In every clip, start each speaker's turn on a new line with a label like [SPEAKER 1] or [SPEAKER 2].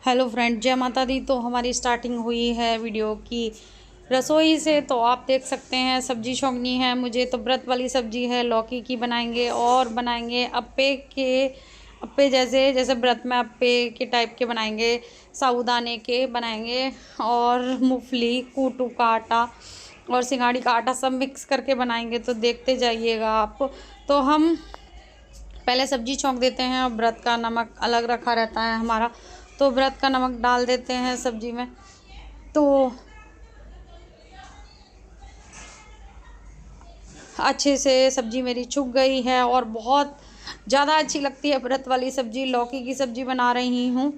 [SPEAKER 1] Hello friend, जय माता दी। तो हमारी स्टार्टिंग हुई है वीडियो की रसोई से। तो आप देख सकते हैं सब्जी छोंकनी है मुझे। तो व्रत वाली सब्जी है, लौकी की बनाएंगे और बनाएंगे अप्पे जैसे जैसे व्रत में अप्पे के टाइप के बनाएंगे, साबूदाने के बनाएंगे और मूंगफली कूटू का आटा और सिंगाड़ी का आटा सब मिक्स करके बनाएंगे। तो देखते जाइएगा आप। तो हम पहले सब्जी छौंक देते हैं और व्रत का नमक अलग रखा रहता है हमारा, तो व्रत का नमक डाल देते हैं सब्जी में। तो अच्छे से सब्जी मेरी छुक गई है और बहुत ज़्यादा अच्छी लगती है व्रत वाली सब्जी। लौकी की सब्जी बना रही हूँ,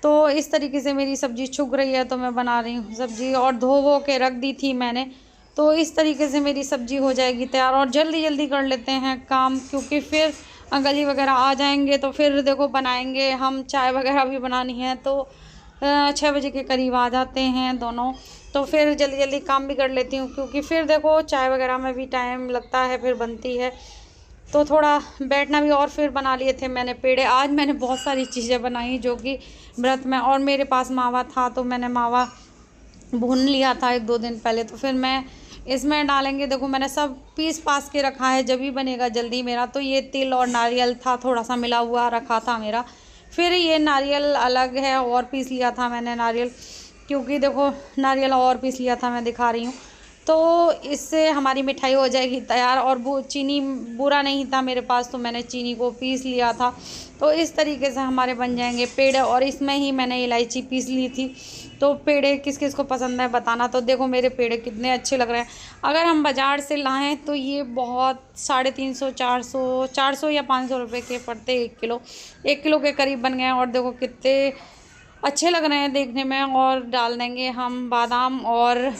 [SPEAKER 1] तो इस तरीके से मेरी सब्जी छुक रही है। तो मैं बना रही हूँ सब्जी और धो वो के रख दी थी मैंने। तो इस तरीके से मेरी सब्जी हो जाएगी तैयार। और जल्दी जल्दी कर लेते हैं काम, क्योंकि फिर अंकल जी वगैरह आ जाएंगे तो फिर देखो बनाएंगे हम। चाय वगैरह भी बनानी है, तो 6 बजे के करीब आ जाते हैं दोनों। तो फिर जल्दी जल्दी काम भी कर लेती हूँ, क्योंकि फिर देखो चाय वगैरह में भी टाइम लगता है, फिर बनती है तो थोड़ा बैठना भी। और फिर बना लिए थे मैंने पेड़े। आज मैंने बहुत सारी चीज़ें बनाई जो कि व्रत में, और मेरे पास मावा था तो मैंने मावा भून लिया था 1-2 दिन पहले। तो फिर मैं इसमें डालेंगे। देखो मैंने सब पीस पास के रखा है, जब भी बनेगा जल्दी मेरा। तो ये तिल और नारियल था थोड़ा सा मिला हुआ रखा था मेरा। फिर ये नारियल अलग है और पीस लिया था मैंने नारियल, क्योंकि देखो नारियल और पीस लिया था, मैं दिखा रही हूँ। तो इससे हमारी मिठाई हो जाएगी तैयार। और वो चीनी बुरा नहीं था मेरे पास, तो मैंने चीनी को पीस लिया था। तो इस तरीके से हमारे बन जाएंगे पेड़े। और इसमें ही मैंने इलायची पीस ली थी। तो पेड़े किस किस को पसंद है बताना। तो देखो मेरे पेड़े कितने अच्छे लग रहे हैं। अगर हम बाज़ार से लाएँ तो ये बहुत 350 400 या 500 रुपये के पड़ते 1 किलो। 1 किलो के करीब बन गए हैं। और देखो कितने अच्छे लग रहे हैं देखने में। और डाल देंगे हम बादाम। और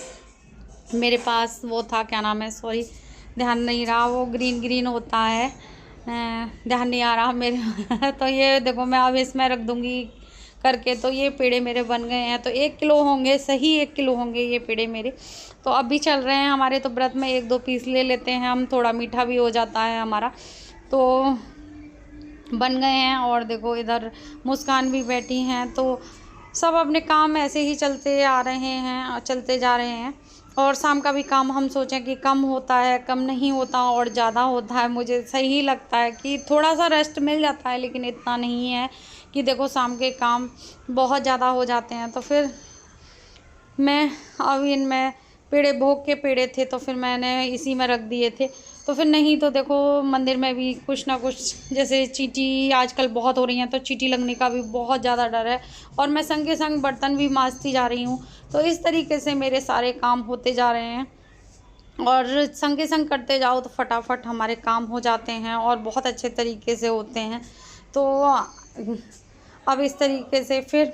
[SPEAKER 1] मेरे पास वो था, क्या नाम है, सॉरी ध्यान नहीं रहा, वो ग्रीन ग्रीन होता है, ध्यान नहीं आ रहा मेरे तो ये देखो मैं अब इसमें रख दूँगी करके। तो ये पेड़े मेरे बन गए हैं। तो 1 किलो होंगे, सही 1 किलो होंगे ये पेड़े मेरे। तो अब भी चल रहे हैं हमारे। तो व्रत में 1-2 पीस ले लेते हैं हम, थोड़ा मीठा भी हो जाता है हमारा। तो बन गए हैं। और देखो इधर मुस्कान भी बैठी हैं। तो सब अपने काम ऐसे ही चलते आ रहे हैं और चलते जा रहे हैं। और शाम का भी काम हम सोचें कि कम होता है, कम नहीं होता और ज़्यादा होता है। मुझे सही लगता है कि थोड़ा सा रेस्ट मिल जाता है, लेकिन इतना नहीं है कि देखो शाम के काम बहुत ज़्यादा हो जाते हैं। तो फिर मैं अब इनमें पेड़े, भोग के पेड़े थे तो फिर मैंने इसी में रख दिए थे। तो फिर नहीं तो देखो मंदिर में भी कुछ ना कुछ, जैसे चींटी आजकल बहुत हो रही हैं, तो चींटी लगने का भी बहुत ज़्यादा डर है। और मैं संग के संग बर्तन भी मांजती जा रही हूँ। तो इस तरीके से मेरे सारे काम होते जा रहे हैं। और संग के संग करते जाओ तो फटाफट हमारे काम हो जाते हैं और बहुत अच्छे तरीके से होते हैं। तो अब इस तरीके से फिर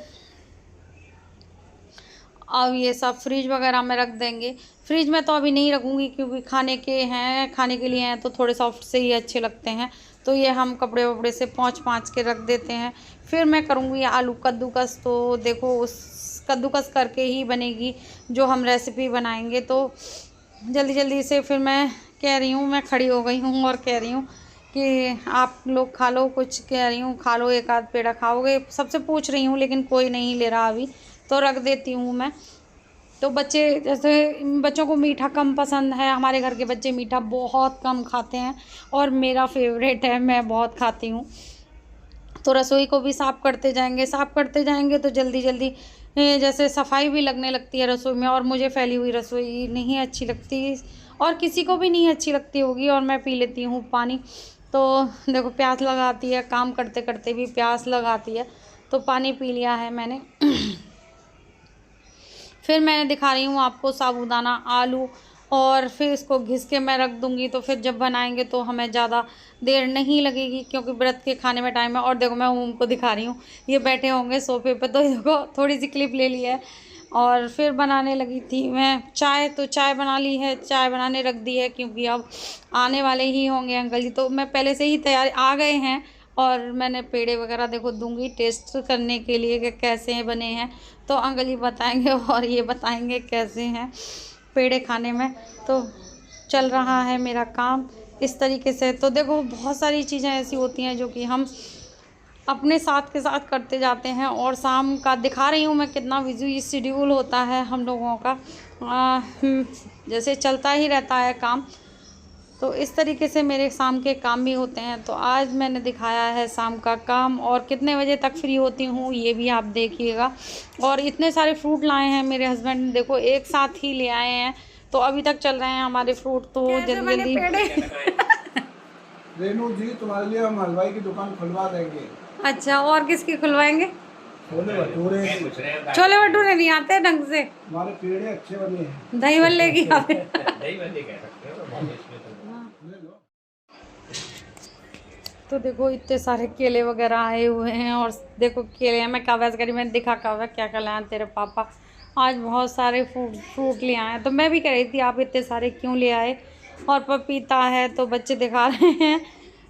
[SPEAKER 1] अब ये सब फ्रिज वगैरह में रख देंगे। फ्रिज में तो अभी नहीं रखूँगी, क्योंकि खाने के हैं, खाने के लिए हैं तो थोड़े सॉफ्ट से ही अच्छे लगते हैं। तो ये हम कपड़े वपड़े से पोंछ के रख देते हैं। फिर मैं करूँगी आलू कद्दूकस। तो देखो उस कद्दूकस करके ही बनेगी जो हम रेसिपी बनाएंगे। तो जल्दी जल्दी से फिर मैं कह रही हूँ, मैं खड़ी हो गई हूँ और कह रही हूँ कि आप लोग खा लो कुछ, कह रही हूँ खा लो, 1-आध पेड़ा खाओगे, सबसे पूछ रही हूँ, लेकिन कोई नहीं ले रहा अभी। तो रख देती हूँ मैं। तो बच्चे, जैसे बच्चों को मीठा कम पसंद है, हमारे घर के बच्चे मीठा बहुत कम खाते हैं और मेरा फेवरेट है, मैं बहुत खाती हूँ। तो रसोई को भी साफ़ करते जाएंगे तो जल्दी जल्दी जैसे सफाई भी लगने लगती है रसोई में। और मुझे फैली हुई रसोई नहीं अच्छी लगती, और किसी को भी नहीं अच्छी लगती होगी। और मैं पी लेती हूँ पानी। तो देखो प्यास लगाती है, काम करते करते भी प्यास लगाती है। तो पानी पी लिया है मैंने फिर मैं दिखा रही हूँ आपको साबूदाना आलू। और फिर इसको घिस के मैं रख दूँगी। तो फिर जब बनाएंगे तो हमें ज़्यादा देर नहीं लगेगी, क्योंकि व्रत के खाने में टाइम है। और देखो मैं उनको दिखा रही हूँ, ये बैठे होंगे सोफे पे। तो देखो थोड़ी सी क्लिप ले ली है। और फिर बनाने लगी थी मैं चाय। तो चाय बना ली है, चाय बनाने रख दी है, क्योंकि अब आने वाले ही होंगे अंकल जी। तो मैं पहले से ही तैयार आ गए हैं। और मैंने पेड़े वगैरह देखो दूंगी टेस्ट करने के लिए कि कैसे बने हैं। तो अंकल जी बताएंगे और ये बताएंगे कैसे हैं पेड़े खाने में। तो चल रहा है मेरा काम इस तरीके से। तो देखो बहुत सारी चीज़ें ऐसी होती हैं जो कि हम अपने साथ के साथ करते जाते हैं। और शाम का दिखा रही हूँ मैं कितना बिजी शेड्यूल होता है हम लोगों का, जैसे चलता ही रहता है काम। तो इस तरीके से मेरे शाम के काम भी होते हैं। तो आज मैंने दिखाया है शाम का काम, और कितने बजे तक फ्री होती हूँ ये भी आप देखिएगा। और इतने सारे फ्रूट लाए हैं मेरे हस्बैंड, देखो एक साथ ही ले आए हैं, तो अभी तक चल रहे हैं हमारे फ्रूट। तो जल्दी जल्दी
[SPEAKER 2] रेनू जी, तुम्हारे लिए हम हलवाई की दुकान खुलवा देंगे।
[SPEAKER 1] अच्छा, और किसकी खुलवाएंगे?
[SPEAKER 2] छोले भटूरे।
[SPEAKER 1] छोले भटूरे नहीं आते ढंग से,
[SPEAKER 2] हमारे पेड़े अच्छे बने हैं।
[SPEAKER 1] दही भल्ले की आते। तो देखो इतने सारे केले वगैरह आए हुए हैं, और देखो केले मैं काव्या से करी, मैंने दिखा काव्या क्या क्या लाया तेरे पापा, आज बहुत सारे फ्रूट ले आए। तो मैं भी कह रही थी आप इतने सारे क्यों ले आए, और पपीता है तो बच्चे दिखा रहे हैं।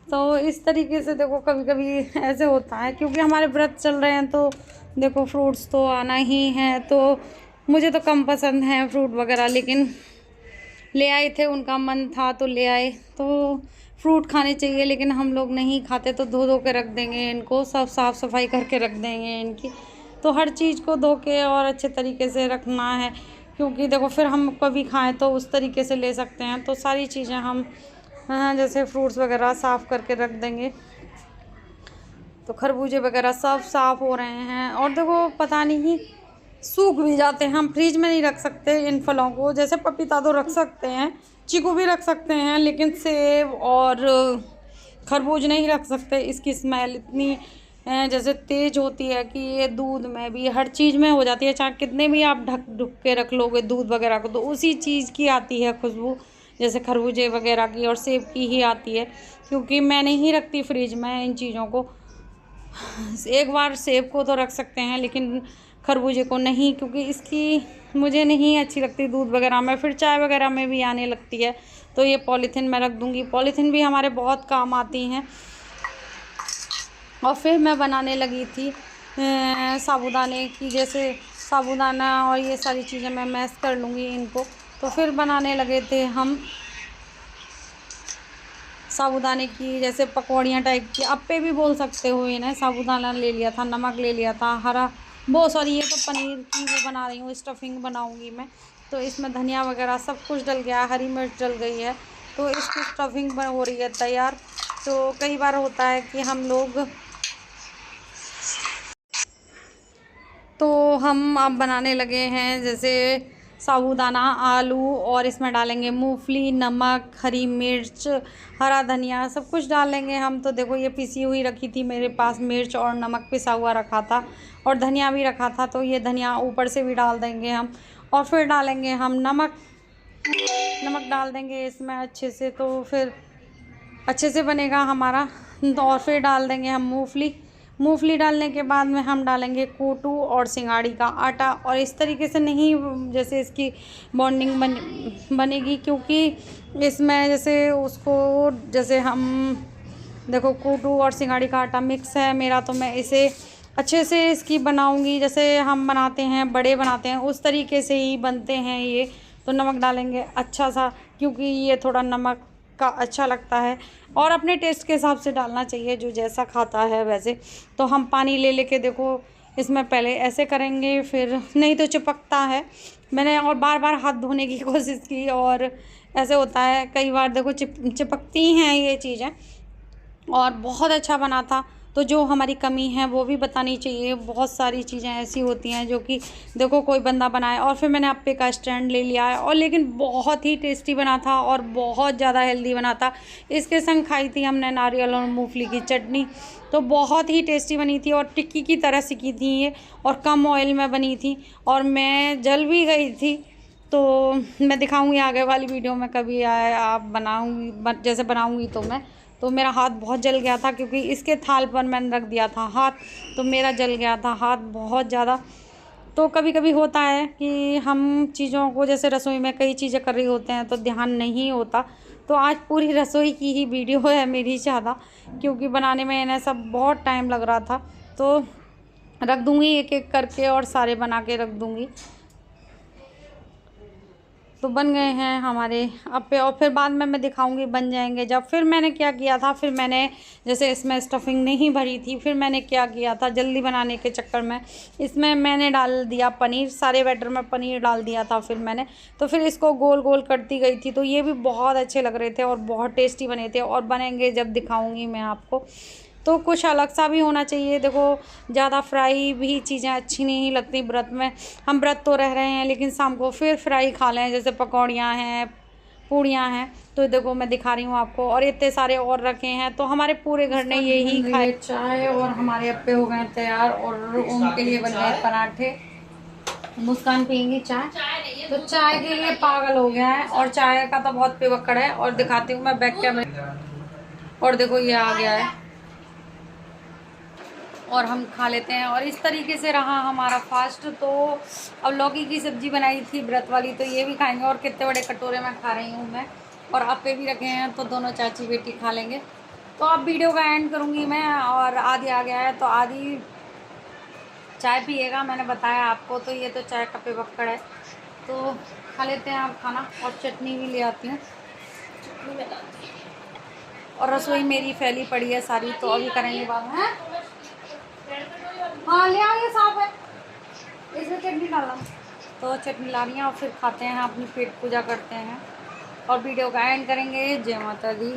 [SPEAKER 1] तो इस तरीके से देखो कभी कभी ऐसे होता है, क्योंकि हमारे व्रत चल रहे हैं तो देखो फ्रूट्स तो आना ही है। तो मुझे तो कम पसंद है फ्रूट वगैरह, लेकिन ले आए थे, उनका मन था तो ले आए। तो फ्रूट खाने चाहिए, लेकिन हम लोग नहीं खाते, तो धो के रख देंगे इनको, सब साफ़ सफाई करके रख देंगे इनकी। तो हर चीज़ को धो के और अच्छे तरीके से रखना है, क्योंकि देखो फिर हम कभी खाएं तो उस तरीके से ले सकते हैं। तो सारी चीज़ें हम जैसे फ्रूट्स वगैरह साफ़ करके रख देंगे। तो खरबूजे वगैरह सब साफ़ हो रहे हैं, और देखो पता नहीं सूख भी जाते हैं, हम फ्रिज में नहीं रख सकते इन फलों को। जैसे पपीता तो रख सकते हैं, चीकू भी रख सकते हैं, लेकिन सेब और खरबूज नहीं रख सकते। इसकी स्मेल इतनी जैसे तेज़ होती है कि ये दूध में भी, हर चीज़ में हो जाती है, चाहे कितने भी आप ढक के रख लोगे दूध वगैरह को, तो उसी चीज़ की आती है खुशबू, जैसे खरबूजे वगैरह की और सेब की ही आती है। क्योंकि मैं नहीं रखती फ्रिज में इन चीज़ों को। एक बार सेब को तो रख सकते हैं, लेकिन खरबूजे को नहीं, क्योंकि इसकी मुझे नहीं अच्छी लगती दूध वगैरह में, फिर चाय वगैरह में भी आने लगती है। तो ये पॉलीथीन में रख दूँगी। पॉलीथीन भी हमारे बहुत काम आती हैं। और फिर मैं बनाने लगी थी साबूदाने की, जैसे साबूदाना और ये सारी चीज़ें मैं मैश कर लूँगी इनको। तो फिर बनाने लगे थे हम साबूदाने की, जैसे पकौड़ियाँ टाइप की, अप्पे भी बोल सकते हो इन्हें। साबूदाना ले लिया था, नमक ले लिया था, सॉरी ये तो पनीर की वो बना रही हूँ, स्टफिंग बनाऊँगी मैं। तो इसमें धनिया वगैरह सब कुछ डल गया, हरी मिर्च डल गई है, तो इसकी स्टफिंग हो रही है तैयार। तो कई बार होता है कि हम अब बनाने लगे हैं जैसे साबूदाना, आलू, और इसमें डालेंगे मूंगफली, नमक, हरी मिर्च, हरा धनिया, सब कुछ डालेंगे हम। तो देखो ये पिसी हुई रखी थी मेरे पास, मिर्च और नमक पिसा हुआ रखा था, और धनिया भी रखा था। तो ये धनिया ऊपर से भी डाल देंगे हम, और फिर डालेंगे हम नमक डाल देंगे इसमें अच्छे से, तो फिर अच्छे से बनेगा हमारा। और फिर डाल देंगे हम मूंगफली डालने के बाद में हम डालेंगे कोटू और सिंगाड़ी का आटा। और इस तरीके से नहीं जैसे इसकी बॉन्डिंग बनेगी, क्योंकि इसमें जैसे उसको जैसे हम देखो कोटू और सिंगाड़ी का आटा मिक्स है मेरा, तो मैं इसे अच्छे से इसकी बनाऊंगी, जैसे हम बनाते हैं, बड़े बनाते हैं उस तरीके से ही बनते हैं ये। तो नमक डालेंगे अच्छा सा, क्योंकि ये थोड़ा नमक का अच्छा लगता है, और अपने टेस्ट के हिसाब से डालना चाहिए, जो जैसा खाता है वैसे। तो हम पानी ले लेके देखो इसमें पहले ऐसे करेंगे, फिर नहीं तो चिपकता है। मैंने और बार बार हाथ धोने की कोशिश की, और ऐसे होता है कई बार, देखो चिपकती हैं ये चीज़ें। और बहुत अच्छा बना था। तो जो हमारी कमी है वो भी बतानी चाहिए। बहुत सारी चीज़ें ऐसी होती हैं जो कि देखो कोई बंदा बनाए। और फिर मैंने अप्पे का स्टैंड ले लिया है, और लेकिन बहुत ही टेस्टी बना था और बहुत ज़्यादा हेल्दी बना था। इसके संग खाई थी हमने नारियल और मूंगफली की चटनी, तो बहुत ही टेस्टी बनी थी, और टिक्की की तरह सिकी थी ये, और कम ऑयल में बनी थी, और मैं जल भी गई थी। तो मैं दिखाऊंगी आगे वाली वीडियो में, कभी आए आप बनाऊंगी, जैसे बनाऊंगी तो मैं। तो मेरा हाथ बहुत जल गया था, क्योंकि इसके थाल पर मैंने रख दिया था हाथ, तो मेरा जल गया था हाथ बहुत ज़्यादा। तो कभी कभी होता है कि हम चीज़ों को, जैसे रसोई में कई चीज़ें कर रही होते हैं तो ध्यान नहीं होता। तो आज पूरी रसोई की ही वीडियो है मेरी ज़्यादा, क्योंकि बनाने में इन्हें सब बहुत टाइम लग रहा था। तो रख दूँगी एक एक करके, और सारे बना के रख दूँगी। तो बन गए हैं हमारे अप्पे, और फिर बाद में मैं दिखाऊंगी बन जाएंगे जब। फिर मैंने क्या किया था, फिर मैंने जैसे इसमें स्टफिंग नहीं भरी थी, फिर मैंने क्या किया था जल्दी बनाने के चक्कर में इसमें मैंने डाल दिया पनीर, सारे बैटर में पनीर डाल दिया था फिर मैंने। तो फिर इसको गोल गोल करती गई थी, तो ये भी बहुत अच्छे लग रहे थे और बहुत टेस्टी बने थे, और बनेंगे जब दिखाऊंगी मैं आपको। तो कुछ अलग सा भी होना चाहिए। देखो ज़्यादा फ्राई भी चीज़ें अच्छी नहीं लगती व्रत में। हम व्रत तो रह रहे हैं लेकिन शाम को फिर फ्राई खा लें, जैसे पकौड़ियाँ हैं, पूड़ियाँ हैं। तो देखो मैं दिखा रही हूँ आपको, और इतने सारे और रखे हैं, तो हमारे पूरे घर ने यही खाए। चाय और हमारे अप्पे हो गए तैयार, और ओम के लिए बन गए पराठे। मुस्कान पियेंगी चाय, तो चाय के लिए पागल हो गया है, और चाय का तो बहुत पिवक्कड़ है। और दिखाती हूँ मैं बैक कैमरे, और देखो ये आ गया है, और हम खा लेते हैं। और इस तरीके से रहा हमारा फास्ट। तो अब लौकी की सब्ज़ी बनाई थी व्रत वाली, तो ये भी खाएंगे, और कितने बड़े कटोरे में खा रही हूँ मैं, और अप्पे भी रखे हैं, तो दोनों चाची बेटी खा लेंगे। तो अब वीडियो का एंड करूँगी मैं, और आदि आ गया है, तो आदि चाय पिएगा, मैंने बताया आपको। तो ये तो चाय का पिवक्कड़ है, तो खा लेते हैं आप खाना। और चटनी भी ले आती हूँ, चटनी में डालती हूँ। और रसोई मेरी फैली पड़ी है सारी, तो अभी करेंगे बाद में। हाँ ले आओ, ये साफ है, इसमें चटनी डालना। तो चटनी ला रही हैं, और फिर खाते हैं, अपनी पेट पूजा करते हैं, और वीडियो का एंड करेंगे। जय माता दी।